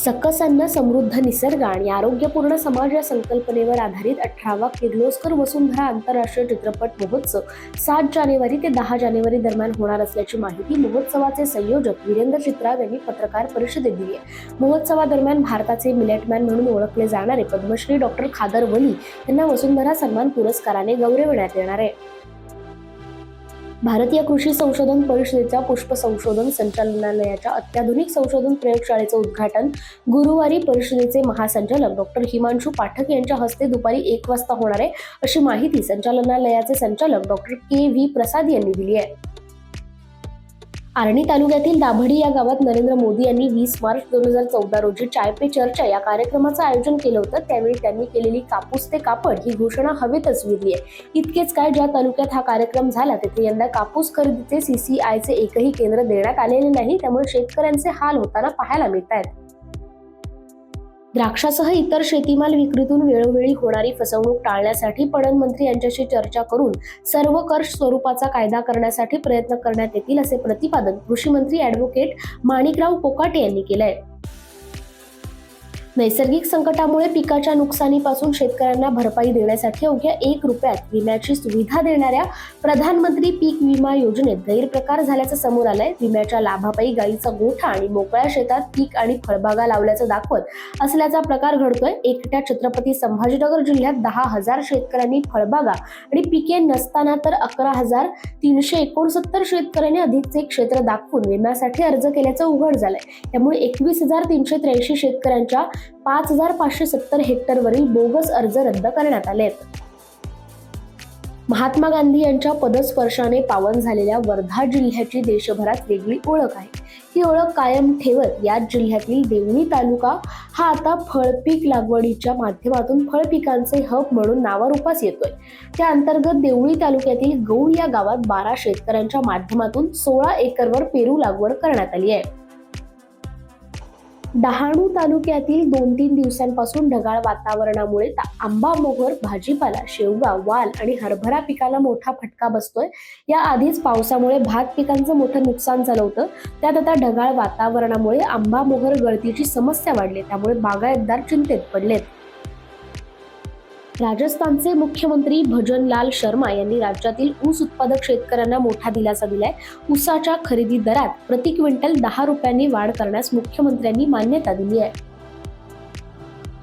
सकस अन्न, समृद्ध निसर्ग आणि आरोग्यपूर्ण समाज या संकल्पनेवर आधारित 18वा किर्लोस्कर वसुंधरा आंतरराष्ट्रीय चित्रपट महोत्सव 7 जानेवारी ते 10 जानेवारी दरम्यान होणार असल्याची माहिती महोत्सवाचे संयोजक वीरेंद्र चित्राव यांनी पत्रकार परिषदेत दिली आहे। महोत्सवादरम्यान भारताचे मिलेटमॅन म्हणून ओळखले जाणारे पद्मश्री डॉक्टर खादर वली यांना वसुंधरा सन्मान पुरस्काराने गौरविण्यात येणार आहे। भारतीय कृषी संशोधन परिषदेच्या पुष्प संशोधन संचालनालयाच्या अत्याधुनिक संशोधन प्रयोगशाळेचे उद्घाटन गुरुवारी परिषदेचे महासंचालक डॉक्टर हिमांशु पाठक यांच्या हस्ते दुपारी 1 वाजता होणार आहे, अशी माहिती संचालनालयाचे संचालक डॉक्टर के.व्ही. प्रसाद यांनी दिली आहे। आर्णी तालुक्यातील दाभडी या गावात नरेंद्र मोदी यांनी 20 मार्च 2014 रोजी चाय पे चर्चा या कार्यक्रमाचं आयोजन केलं होतं। त्यावेळी त्यांनी केलेली कापूस ते कापड ही घोषणा हवेतच विरली आहे। इतकेच काय, ज्या तालुक्यात हा कार्यक्रम झाला तिथे यंदा कापूस खरेदीचे CCIचे एकही केंद्र देण्यात आलेले नाही, त्यामुळे शेतकऱ्यांचे हाल होताना पाहायला मिळत आहेत। द्राक्षासह इतर शेतीमाल विक्रीतून वेळोवेळी होणारी फसवणूक टाळण्यासाठी पणन मंत्री यांच्याशी चर्चा करून सर्व कर स्वरूपाचा कायदा करण्यासाठी प्रयत्न करण्यात येतील, असे प्रतिपादन कृषी मंत्री ॲडव्होकेट माणिकराव कोकाटे यांनी केले आहे। नैसर्गिक संकटामुळे पिकाच्या नुकसानीपासून शेतकऱ्यांना भरपाई देण्यासाठी अवघ्या 1 रुपयात विम्याची सुविधा देणाऱ्या प्रधानमंत्री पीक विमा योजनेत गैरप्रकार झाल्याचं समोर आलंय। विम्याच्या लाभापायी गायीचा गोठा आणि मोकळ्या शेतात पीक आणि फळबागा लावल्याचं दाखवत असल्याचा प्रकार घडतोय। एकट्या छत्रपती संभाजीनगर जिल्ह्यात 10,000 शेतकऱ्यांनी फळबागा आणि पिके नसताना तर 11,369 शेतकऱ्यांनी अधिकचे क्षेत्र दाखवून विम्यासाठी अर्ज केल्याचं उघड झालंय। त्यामुळे 21,383 शेतकऱ्यांच्या 5,570 हेक्टरवरील बोगस अर्ज रद्द करण्यात आले आहेत। महात्मा गांधी यांच्या पदस्पर्शाने पावन झालेल्या वर्धा जिल्ह्याची देशभरात वेगळी ओळख आहे। ही ओळख कायम ठेवत याच जिल्ह्यातील देवणी तालुका हा आता फळपीक लागवडीच्या माध्यमातून फळपिकांचे हब म्हणून नावारूपास येतोय। त्या अंतर्गत देवणी तालुक्यातील गौळ या गावात 12 शेतकऱ्यांच्या माध्यमातून 16 एकरवर पेरू लागवड करण्यात आली आहे। डहाणू तालुक्यातील 2-3 दिवसांपासून ढगाळ वातावरणामुळे आंबा, मोहर, भाजीपाला, शेवगा, वाल आणि हरभरा पिकाला मोठा फटका बसतोय। या आधीच पावसामुळे भात पिकांचं मोठं नुकसान झालं होतं, त्यात आता ढगाळ वातावरणामुळे आंबा, मोहर गळतीची समस्या वाढली, त्यामुळे बागायतदार चिंतेत पडलेत। राजस्थानचे मुख्यमंत्री भजनलाल शर्मा यांनी राज्यातील ऊस उत्पादक शेतकऱ्यांना मोठा दिलासा दिलाय। ऊसाच्या खरेदी दरात प्रति क्विंटल 10 रुपयांनी वाढ करण्यास मुख्यमंत्र्यांनी मान्यता दिली आहे।